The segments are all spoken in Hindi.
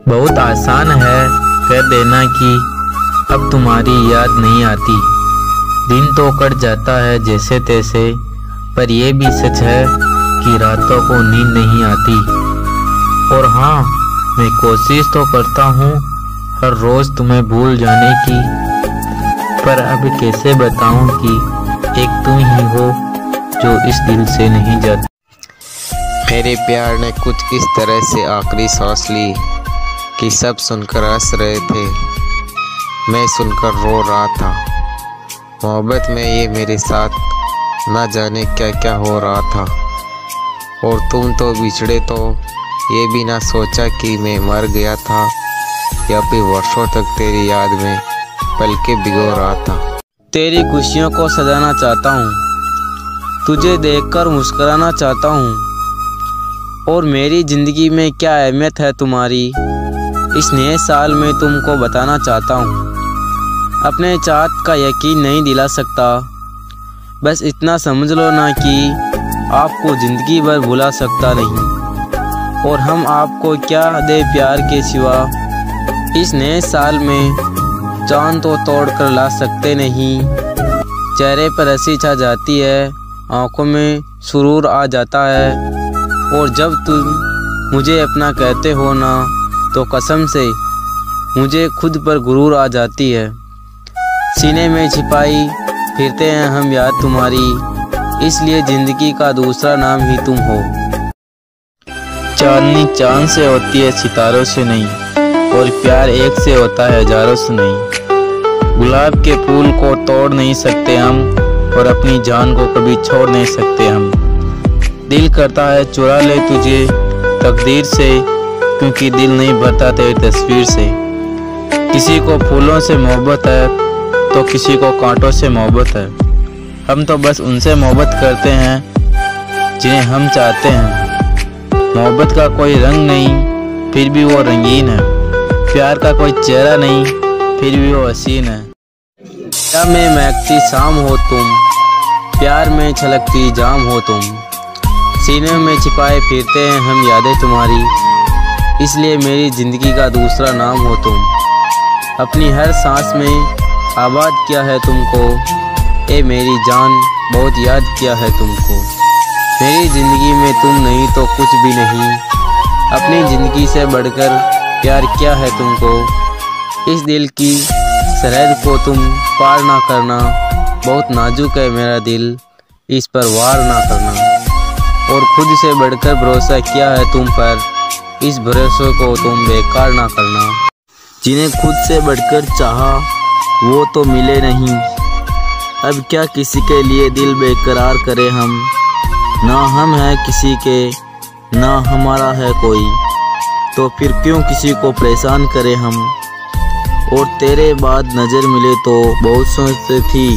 बहुत आसान है कह देना कि अब तुम्हारी याद नहीं आती। दिन तो कट जाता है जैसे तैसे, पर यह भी सच है कि रातों को नींद नहीं आती। और हाँ, मैं कोशिश तो करता हूँ हर रोज तुम्हें भूल जाने की, पर अब कैसे बताऊँ कि एक तुम ही हो जो इस दिल से नहीं जाती। मेरे प्यार ने कुछ इस तरह से आखिरी सांस ली कि सब सुनकर हंस रहे थे, मैं सुनकर रो रहा था। मोहब्बत में ये मेरे साथ ना जाने क्या क्या हो रहा था, और तुम तो बिछड़े तो ये भी ना सोचा कि मैं मर गया था या फिर वर्षों तक तेरी याद में पलके भिगो रहा था। तेरी खुशियों को सजाना चाहता हूँ, तुझे देखकर मुस्कुराना चाहता हूँ, और मेरी ज़िंदगी में क्या अहमियत है तुम्हारी इस नए साल में तुमको बताना चाहता हूँ। अपने चाहत का यकीन नहीं दिला सकता, बस इतना समझ लो ना कि आपको ज़िंदगी भर भुला सकता नहीं, और हम आपको क्या दे प्यार के सिवा इस नए साल में चांद तो तोड़ कर ला सकते नहीं। चेहरे पर हंसी छा जाती है, आंखों में सुरूर आ जाता है, और जब तुम मुझे अपना कहते हो ना तो कसम से मुझे खुद पर गुरूर आ जाती है। सीने में छिपाई फिरते हैं हम याद तुम्हारी, इसलिए ज़िंदगी का दूसरा नाम ही तुम हो। चांदनी चांद से होती है सितारों से नहीं, और प्यार एक से होता है हजारों से नहीं। गुलाब के फूल को तोड़ नहीं सकते हम, और अपनी जान को कभी छोड़ नहीं सकते हम। दिल करता है चुरा ले तुझे तकदीर से, क्योंकि दिल नहीं भरता तेरी तस्वीर से। किसी को फूलों से मोहब्बत है तो किसी को कांटों से मोहब्बत है। हम तो बस उनसे मोहब्बत करते हैं जिन्हें हम चाहते हैं। मोहब्बत का कोई रंग नहीं फिर भी वो रंगीन है, प्यार का कोई चेहरा नहीं फिर भी वो हसीन है। क्या में महकती शाम हो तुम, प्यार में छलकती जाम हो तुम, सीने में छिपाए फिरते हैं हम यादें तुम्हारी, इसलिए मेरी ज़िंदगी का दूसरा नाम हो तुम। अपनी हर सांस में आबाद किया है तुमको, ए मेरी जान बहुत याद किया है तुमको। मेरी ज़िंदगी में तुम नहीं तो कुछ भी नहीं, अपनी ज़िंदगी से बढ़कर प्यार किया है तुमको। इस दिल की सरहद को तुम पार ना करना, बहुत नाजुक है मेरा दिल, इस पर वार ना करना। और खुद से बढ़कर भरोसा किया है तुम पर, इस भरोसे को तुम बेकार ना करना। जिन्हें खुद से बढ़कर चाहा वो तो मिले नहीं, अब क्या किसी के लिए दिल बेकरार करे हम। ना हम हैं किसी के ना हमारा है कोई, तो फिर क्यों किसी को परेशान करे हम। और तेरे बाद नज़र मिले तो बहुत सोचते थी,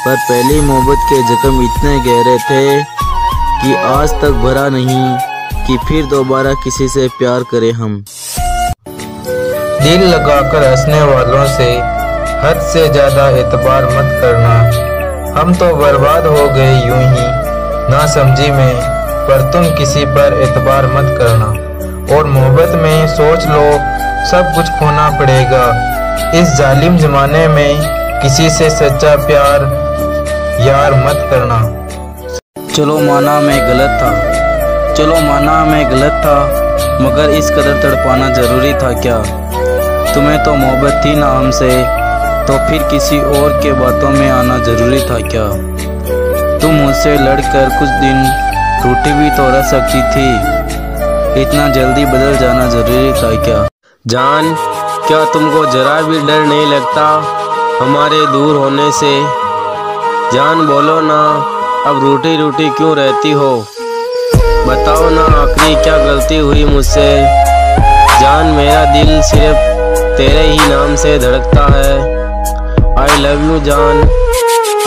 पर पहली मोहब्बत के जख्म इतने गहरे थे कि आज तक भरा नहीं कि फिर दोबारा किसी से प्यार करें हम। दिल लगाकर हंसने वालों से हद से ज़्यादा एतबार मत करना, हम तो बर्बाद हो गए यूं ही ना समझी में, पर तुम किसी पर एतबार मत करना। और मोहब्बत में सोच लो सब कुछ खोना पड़ेगा, इस जालिम ज़माने में किसी से सच्चा प्यार यार मत करना। चलो माना मैं गलत था, चलो माना मैं गलत था, मगर इस कदर तड़पाना ज़रूरी था क्या। तुम्हें तो मोहब्बत थी ना हमसे, तो फिर किसी और के बातों में आना ज़रूरी था क्या। तुम मुझसे लड़कर कुछ दिन रूठी भी तो रह सकती थी, इतना जल्दी बदल जाना ज़रूरी था क्या। जान, क्या तुमको ज़रा भी डर नहीं लगता हमारे दूर होने से। जान बोलो ना, अब रूठी रूठी क्यों रहती हो, बताओ ना आखिरी क्या गलती हुई मुझसे। जान, मेरा दिल सिर्फ तेरे ही नाम से धड़कता है। आई लव यू जान,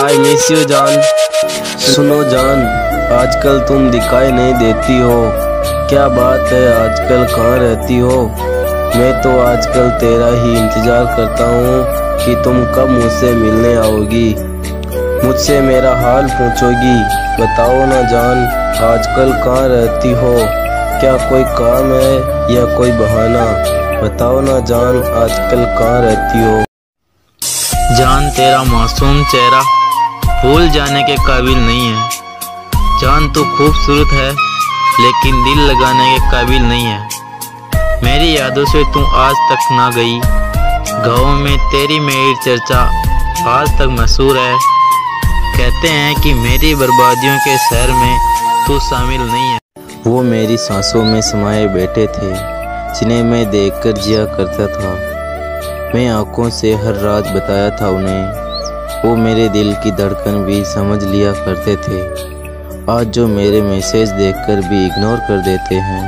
आई मिस यू जान। सुनो जान, आजकल तुम दिखाई नहीं देती हो, क्या बात है आजकल कहाँ रहती हो। मैं तो आजकल तेरा ही इंतज़ार करता हूँ कि तुम कब मुझसे मिलने आओगी, मुझसे मेरा हाल पूछोगी। बताओ ना जान, आजकल कहाँ रहती हो, क्या कोई काम है या कोई बहाना। बताओ ना जान, आजकल कहाँ रहती हो? जान, तेरा मासूम चेहरा भूल जाने के काबिल नहीं है। जान, तू खूबसूरत है लेकिन दिल लगाने के काबिल नहीं है। मेरी यादों से तू आज तक ना गई। गाँव में तेरी मेरी चर्चा आज तक मशहूर है। कहते हैं कि मेरी बर्बादियों के शहर में तू शामिल नहीं है। वो मेरी सांसों में समाये बैठे थे, जिन्हें मैं देखकर जिया करता था। मैं आंखों से हर रात बताया था उन्हें। वो मेरे दिल की धड़कन भी समझ लिया करते थे। आज जो मेरे मैसेज देखकर भी इग्नोर कर देते हैं।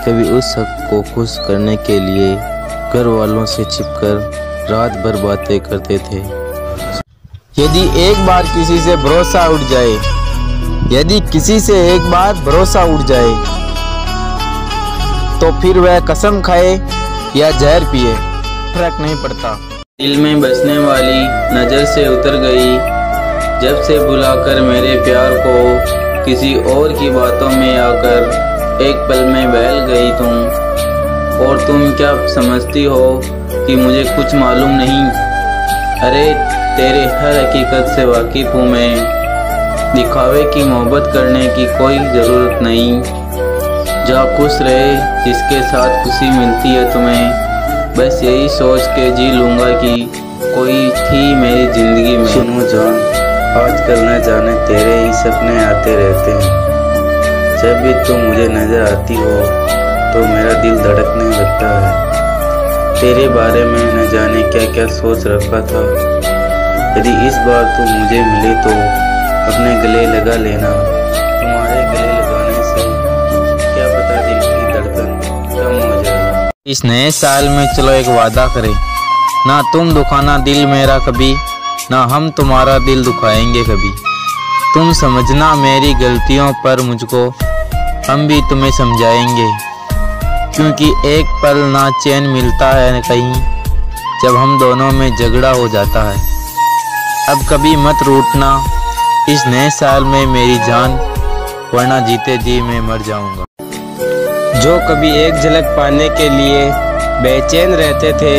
कभी उस शख्स को खुश करने के लिए घर वालों से छिपकर रात भर बातें करते थे। यदि एक बार किसी से भरोसा उठ जाए, यदि किसी से एक बार भरोसा उठ जाए तो फिर वह कसम खाए या जहर पिए, फर्क नहीं पड़ता। दिल में बसने वाली नज़र से उतर गई जब से बुलाकर मेरे प्यार को किसी और की बातों में आकर एक पल में बहल गई तुम। और तुम क्या समझती हो कि मुझे कुछ मालूम नहीं? अरे तेरे हर हकीकत से वाकिफ़ हूँ मैं। दिखावे की मोहब्बत करने की कोई ज़रूरत नहीं। जा खुश रहे जिसके साथ खुशी मिलती है तुम्हें। बस यही सोच के जी लूँगा कि कोई थी मेरी ज़िंदगी में। सुनो जान, आजकल न जाने तेरे ही सपने आते रहते हैं। जब भी तुम मुझे नज़र आती हो तो मेरा दिल धड़कने लगता है। तेरे बारे में न जाने क्या क्या सोच रखा था। यदि इस बार तुम मुझे मिले तो अपने गले लगा लेना। तुम्हारे गले लगाने से क्या पता दिल की धड़कन कम हो जाए। इस नए साल में चलो एक वादा करें, ना तुम दुखाना दिल मेरा कभी, ना हम तुम्हारा दिल दुखाएंगे कभी। तुम समझना मेरी गलतियों पर मुझको, हम भी तुम्हें समझाएंगे। क्योंकि एक पल ना चैन मिलता है कहीं, जब हम दोनों में झगड़ा हो जाता है। अब कभी मत रूठना इस नए साल में मेरी जान, वरना जीते जी मैं मर जाऊंगा। जो कभी एक झलक पाने के लिए बेचैन रहते थे,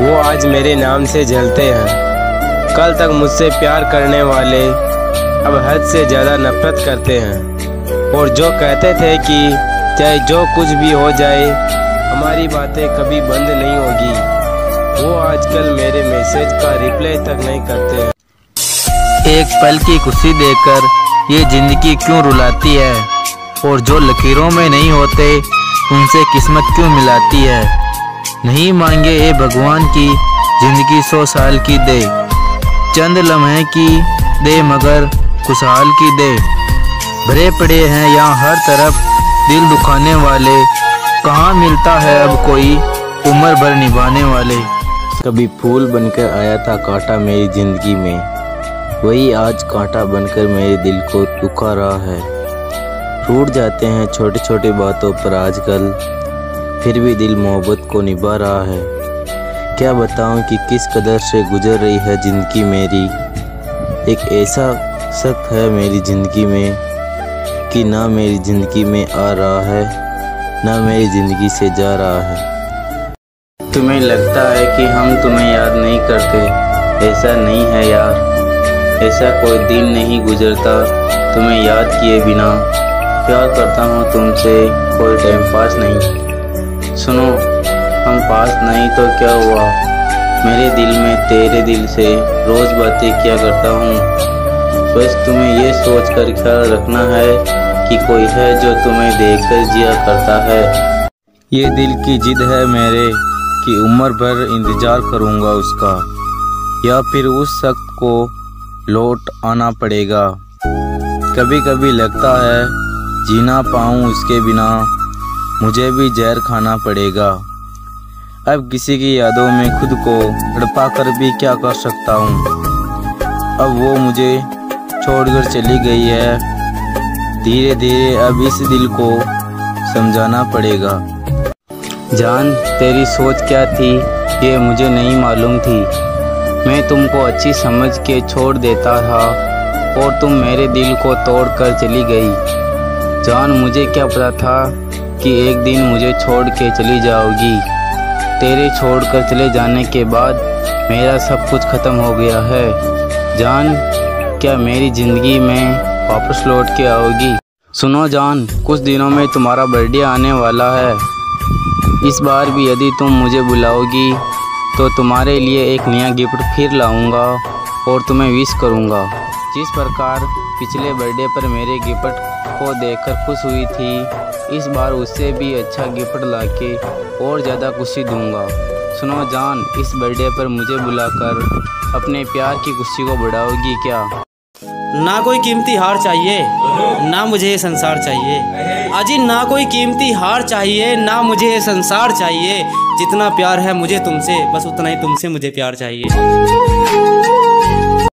वो आज मेरे नाम से जलते हैं। कल तक मुझसे प्यार करने वाले अब हद से ज़्यादा नफरत करते हैं। और जो कहते थे कि चाहे जो कुछ भी हो जाए हमारी बातें कभी बंद नहीं होगी, वो आजकल मेरे मैसेज का रिप्लाई तक नहीं करते हैं। एक पल की खुशी देकर ये जिंदगी क्यों रुलाती है? और जो लकीरों में नहीं होते उनसे किस्मत क्यों मिलाती है? नहीं मांगे ए भगवान की जिंदगी 100 साल की दे, चंद लम्हे की दे मगर खुशहाल की दे। भरे पड़े हैं यहाँ हर तरफ दिल दुखाने वाले, कहाँ मिलता है अब कोई उम्र भर निभाने वाले। कभी फूल बनकर आया था कांटा मेरी जिंदगी में, वही आज कांटा बनकर मेरे दिल को दुखा रहा है। टूट जाते हैं छोटे छोटे बातों पर आजकल, फिर भी दिल मोहब्बत को निभा रहा है। क्या बताऊं कि किस कदर से गुजर रही है ज़िंदगी मेरी। एक ऐसा शख्स है मेरी ज़िंदगी में कि ना मेरी ज़िंदगी में आ रहा है, ना मेरी ज़िंदगी से जा रहा है। तुम्हें लगता है कि हम तुम्हें याद नहीं करते, ऐसा नहीं है यार। ऐसा कोई दिन नहीं गुजरता तुम्हें याद किए बिना। प्यार करता हूँ तुमसे, कोई टाइम पास नहीं। सुनो, हम पास नहीं तो क्या हुआ, मेरे दिल में तेरे दिल से रोज़ बातें किया करता हूँ। बस तुम्हें ये सोच कर ख्याल रखना है कि कोई है जो तुम्हें देखकर जिया करता है। ये दिल की जिद है मेरे कि उम्र भर इंतज़ार करूँगा उसका, या फिर उस शख्स को लौट आना पड़ेगा। कभी कभी लगता है जीना पाऊँ उसके बिना, मुझे भी जहर खाना पड़ेगा। अब किसी की यादों में खुद को तड़पा कर भी क्या कर सकता हूँ। अब वो मुझे छोड़कर चली गई है, धीरे धीरे अब इस दिल को समझाना पड़ेगा। जान, तेरी सोच क्या थी ये मुझे नहीं मालूम थी। मैं तुमको अच्छी समझ के छोड़ देता था और तुम मेरे दिल को तोड़ कर चली गई। जान, मुझे क्या पता था कि एक दिन मुझे छोड़ के चली जाओगी। तेरे छोड़कर चले जाने के बाद मेरा सब कुछ ख़त्म हो गया है। जान, क्या मेरी ज़िंदगी में वापस लौट के आओगी? सुनो जान, कुछ दिनों में तुम्हारा बर्थडे आने वाला है। इस बार भी यदि तुम मुझे बुलाओगी तो तुम्हारे लिए एक नया गिफ्ट फिर लाऊंगा और तुम्हें विश करूंगा। जिस प्रकार पिछले बर्थडे पर मेरे गिफ्ट को देखकर खुश हुई थी, इस बार उससे भी अच्छा गिफ्ट लाके और ज़्यादा खुशी दूंगा। सुनो जान, इस बर्थडे पर मुझे बुलाकर अपने प्यार की खुशी को बढ़ाओगी क्या? ना कोई कीमती हार चाहिए, ना मुझे ये संसार चाहिए। अजी ना कोई कीमती हार चाहिए, ना मुझे ये संसार चाहिए। जितना प्यार है मुझे तुमसे, बस उतना ही तुमसे मुझे प्यार चाहिए।